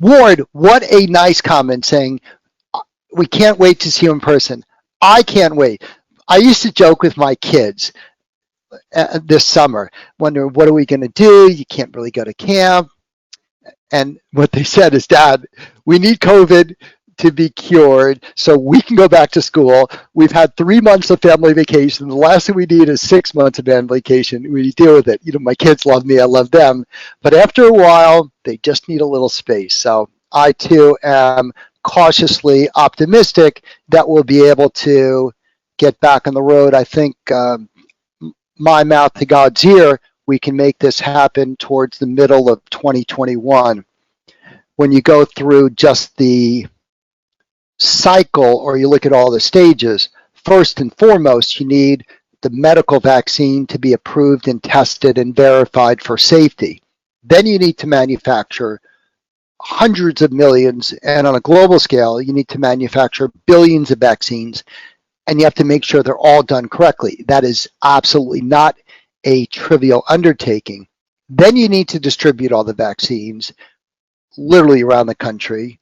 Ward, what a nice comment saying, we can't wait to see you in person. I can't wait. I used to joke with my kids this summer, wondering what are we going to do? You can't really go to camp. And what they said is, Dad, we need COVID to be cured so we can go back to school. We've had 3 months of family vacation. The last thing we need is 6 months of family vacation. We deal with it. You know, my kids love me. I love them. But after a while, they just need a little space. So I too am cautiously optimistic that we'll be able to get back on the road. I think my mouth to God's ear, we can make this happen towards the middle of 2021. When you go through just the cycle or you look at all the stages, first and foremost, you need the medical vaccine to be approved and tested and verified for safety. Then you need to manufacture hundreds of millions, and on a global scale, you need to manufacture billions of vaccines, and you have to make sure they're all done correctly. That is absolutely not a trivial undertaking. Then you need to distribute all the vaccines literally around the country.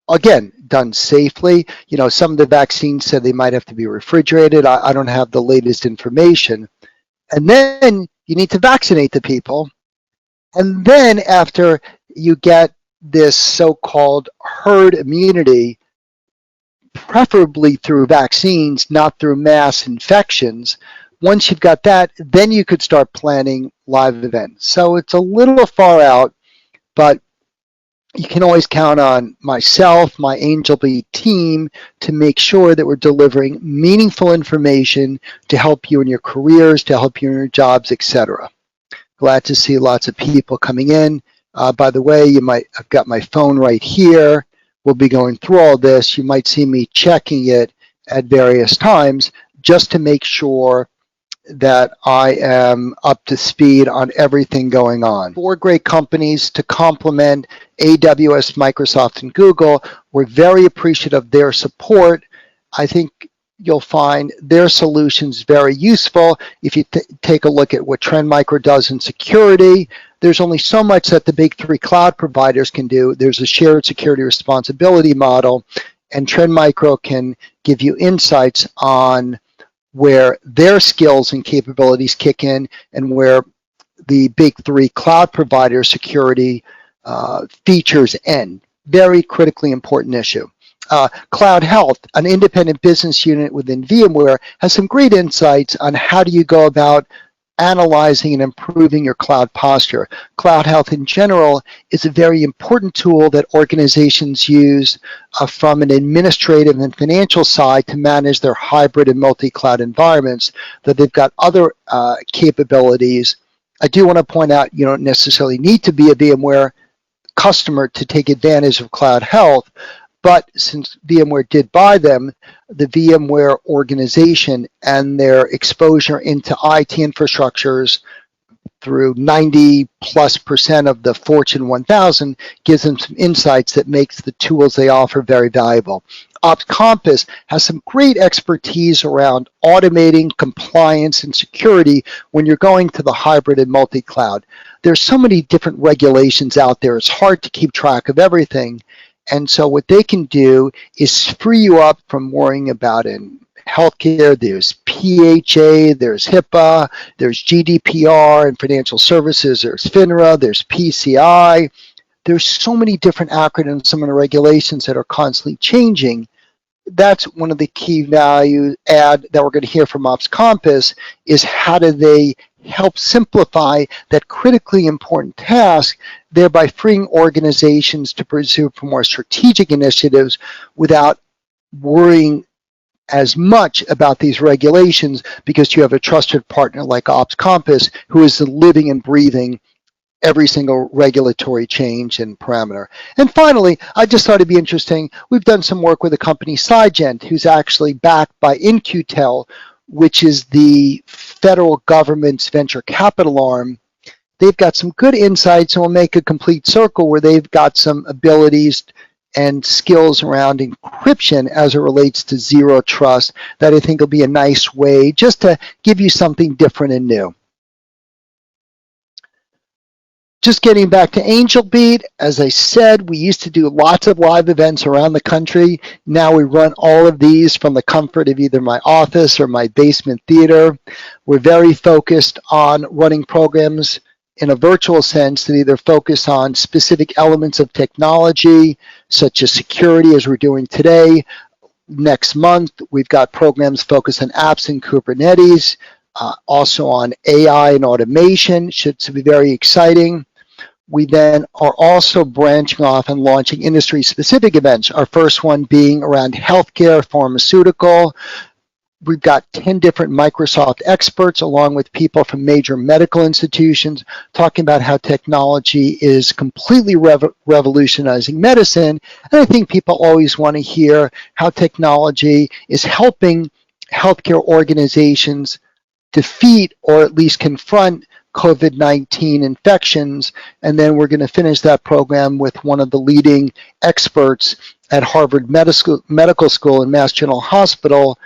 Again, done safely. You know, some of the vaccines said they might have to be refrigerated. I don't have the latest information. And then you need to vaccinate the people. And then after you get this so-called herd immunity, preferably through vaccines, not through mass infections, once you've got that, then you could start planning live events. So it's a little far out, but you can always count on myself, my Angelbeat team, to make sure that we're delivering meaningful information to help you in your careers, to help you in your jobs, etc. Glad to see lots of people coming in. By the way, I've got my phone right here. We'll be going through all this. You might see me checking it at various times just to make sure that I am up to speed on everything going on. 4 great companies to complement AWS, Microsoft, and Google. We're very appreciative of their support. I think you'll find their solutions very useful. If you take a look at what Trend Micro does in security, there's only so much that the big 3 cloud providers can do. There's a shared security responsibility model, and Trend Micro can give you insights on where their skills and capabilities kick in and where the big 3 cloud provider security features end. Very critically important issue. Cloud Health, an independent business unit within VMware, has some great insights on how do you go about analyzing and improving your cloud posture. Cloud Health in general is a very important tool that organizations use from an administrative and financial side to manage their hybrid and multi-cloud environments, that they've got other capabilities. I do want to point out you don't necessarily need to be a VMware customer to take advantage of Cloud Health, but since VMware did buy them, the VMware organization and their exposure into IT infrastructures through 90+% of the Fortune 1000 gives them some insights that makes the tools they offer very valuable. Ops Compass has some great expertise around automating compliance and security when you're going to the hybrid and multi-cloud. There's so many different regulations out there, it's hard to keep track of everything. And so what they can do is free you up from worrying about in healthcare. There's PHA, there's HIPAA, there's GDPR in financial services, there's FINRA, there's PCI. There's so many different acronyms, some of the regulations that are constantly changing. That's one of the key value add that we're going to hear from Ops Compass is how do they help simplify that critically important task, thereby freeing organizations to pursue for more strategic initiatives without worrying as much about these regulations because you have a trusted partner like Ops Compass who is the living and breathing every single regulatory change and parameter. And finally, I just thought it'd be interesting, we've done some work with a company, Cygent, who's actually backed by InQtel, which is the federal government's venture capital arm. They've got some good insights, and we'll make a complete circle where they've got some abilities and skills around encryption as it relates to zero trust that I think will be a nice way just to give you something different and new. Just getting back to Angelbeat, as I said, we used to do lots of live events around the country. Now we run all of these from the comfort of either my office or my basement theater. We're very focused on running programs in a virtual sense that either focus on specific elements of technology, such as security, as we're doing today. Next month, we've got programs focused on apps and Kubernetes, also on AI and automation, should be very exciting. We then are also branching off and launching industry-specific events, our first one being around healthcare, pharmaceutical. We've got 10 different Microsoft experts along with people from major medical institutions talking about how technology is completely revolutionizing medicine. And I think people always want to hear how technology is helping healthcare organizations defeat or at least confront COVID-19 infections. And then we're going to finish that program with one of the leading experts at Harvard Medical School and Mass General Hospital,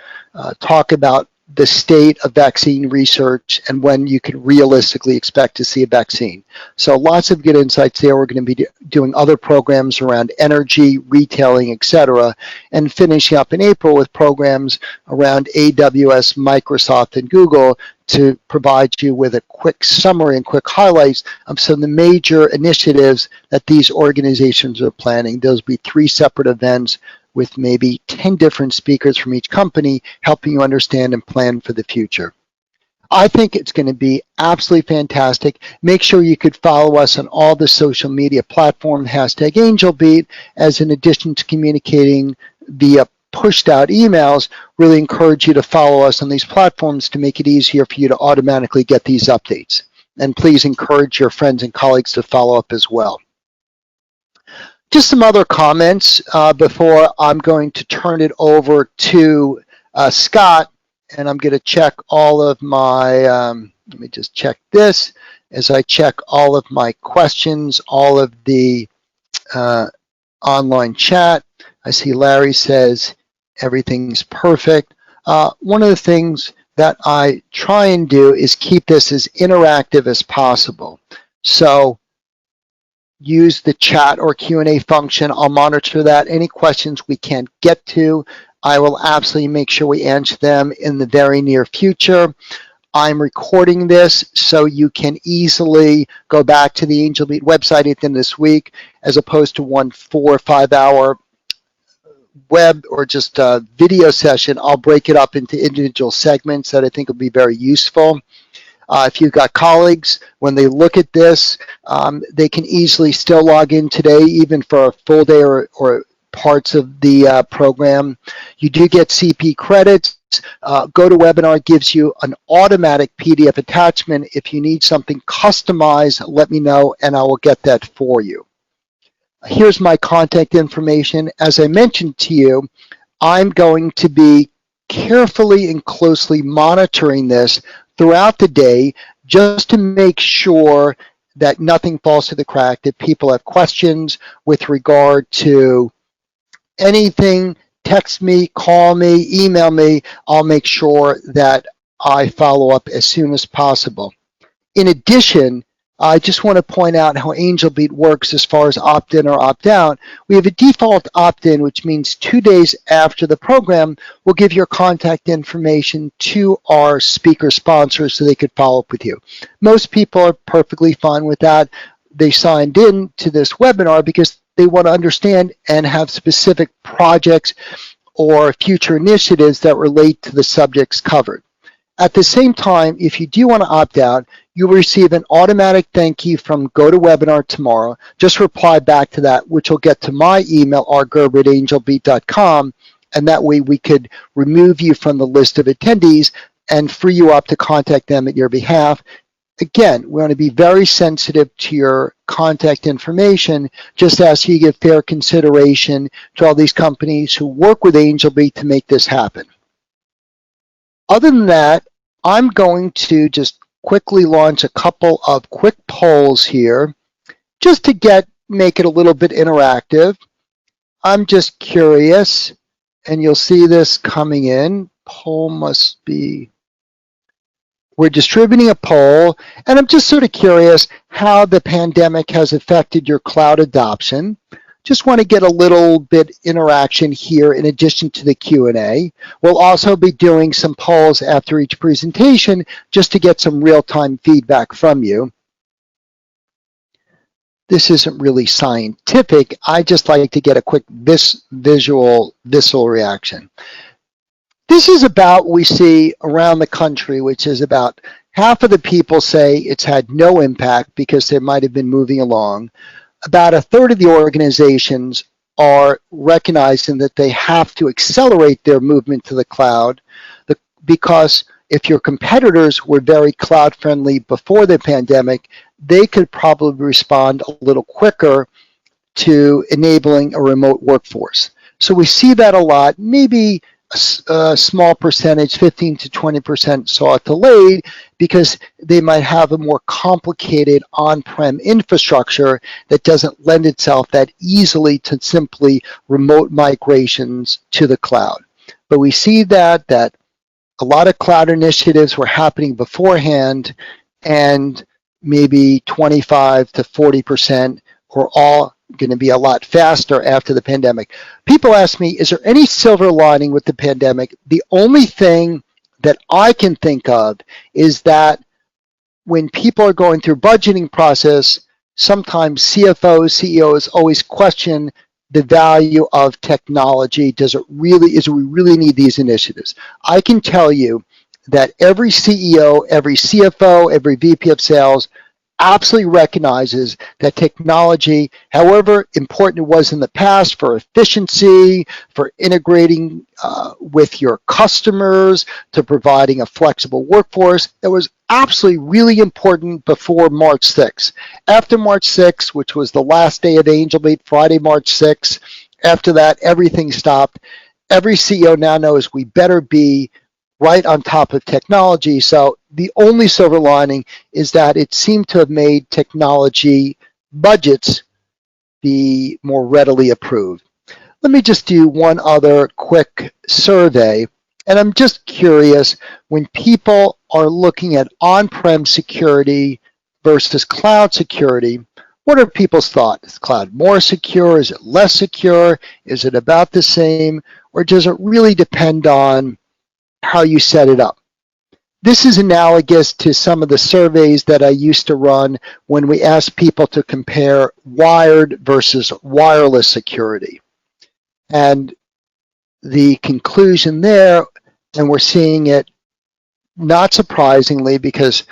talk about the state of vaccine research and when you can realistically expect to see a vaccine. So lots of good insights there. We're going to be doing other programs around energy, retailing, etc., and finishing up in April with programs around AWS, Microsoft, and Google to provide you with a quick summary and quick highlights of some of the major initiatives that these organizations are planning. Those will be 3 separate events with maybe 10 different speakers from each company helping you understand and plan for the future. I think it's going to be absolutely fantastic. Make sure you could follow us on all the social media platforms, hashtag Angelbeat, as in addition to communicating via pushed out emails. Really encourage you to follow us on these platforms to make it easier for you to automatically get these updates. And please encourage your friends and colleagues to follow up as well. Just some other comments before I'm going to turn it over to Scott, and I'm going to check all of my, let me just check this, as I check all of my questions, all of the online chat. I see Larry says everything's perfect. One of the things that I try and do is keep this as interactive as possible. So use the chat or Q&A function. I'll monitor that. Any questions we can't get to, I will absolutely make sure we answer them in the very near future. I'm recording this so you can easily go back to the Angelbeat website at the end of this week, as opposed to one 4 or 5 hour web or just a video session. I'll break it up into individual segments that I think will be very useful. If you've got colleagues, when they look at this, they can easily still log in today, even for a full day or parts of the program. You do get CP credits. GoToWebinar gives you an automatic PDF attachment. If you need something customized, let me know and I will get that for you. Here's my contact information. As I mentioned to you, I'm going to be carefully and closely monitoring this throughout the day, just to make sure that nothing falls through the crack, that people have questions with regard to anything. Text me, call me, email me. I'll make sure that I follow up as soon as possible. In addition, I just want to point out how Angelbeat works as far as opt-in or opt-out. We have a default opt-in, which means 2 days after the program, we'll give your contact information to our speaker sponsors so they could follow up with you. Most people are perfectly fine with that. They signed in to this webinar because they want to understand and have specific projects or future initiatives that relate to the subjects covered. At the same time, if you do want to opt out, you'll receive an automatic thank you from GoToWebinar tomorrow. Just reply back to that, which will get to my email, rgerber@angelbeat.com, and that way we could remove you from the list of attendees and free you up to contact them at your behalf. Again, we want to be very sensitive to your contact information, just as you give fair consideration to all these companies who work with Angelbeat to make this happen. Other than that, I'm going to just quickly launch a couple of quick polls here just to make it a little bit interactive. I'm just curious, and you'll see this coming in. Poll must be we're distributing a poll, and I'm just sort of curious how the pandemic has affected your cloud adoption. Just want to get a little bit interaction here in addition to the Q&A. We'll also be doing some polls after each presentation just to get some real-time feedback from you. This isn't really scientific. I just like to get a quick visceral reaction. This is about what we see around the country, which is about half of the people say it's had no impact because they might have been moving along. About a third of the organizations are recognizing that they have to accelerate their movement to the cloud because if your competitors were very cloud friendly before the pandemic, they could probably respond a little quicker to enabling a remote workforce. So we see that a lot. Maybe a small percentage, 15 to 20%, saw it delayed because they might have a more complicated on-prem infrastructure that doesn't lend itself that easily to simply remote migrations to the cloud. But we see that a lot of cloud initiatives were happening beforehand, and maybe 25 to 40% were all going to be a lot faster after the pandemic. People ask me, is there any silver lining with the pandemic? The only thing that I can think of is that when people are going through budgeting process, sometimes CFOs, CEOs always question the value of technology. Do we really need these initiatives? I can tell you that every CEO, every CFO, every VP of sales absolutely recognizes that technology, however important it was in the past for efficiency, for integrating with your customers, to providing a flexible workforce, it was absolutely really important before March 6th. After March 6th, which was the last day of Angelbeat, Friday, March 6th, after that, everything stopped. Every CEO now knows we better be right on top of technology. So the only silver lining is that it seemed to have made technology budgets be more readily approved. Let me just do one other quick survey. And I'm just curious, when people are looking at on-prem security versus cloud security, what are people's thoughts? Is cloud more secure? Is it less secure? Is it about the same? Or does it really depend on how you set it up? This is analogous to some of the surveys that I used to run when we asked people to compare wired versus wireless security. And the conclusion there, and we're seeing it not surprisingly because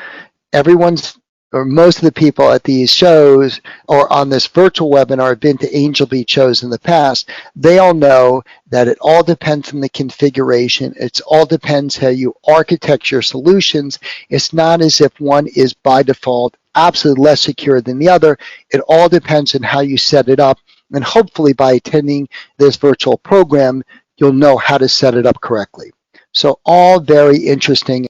most of the people at these shows or on this virtual webinar have been to Angelbeat shows in the past. They all know that it all depends on the configuration. It all depends how you architect your solutions. It's not as if one is by default absolutely less secure than the other. It all depends on how you set it up. And hopefully by attending this virtual program, you'll know how to set it up correctly. So all very interesting.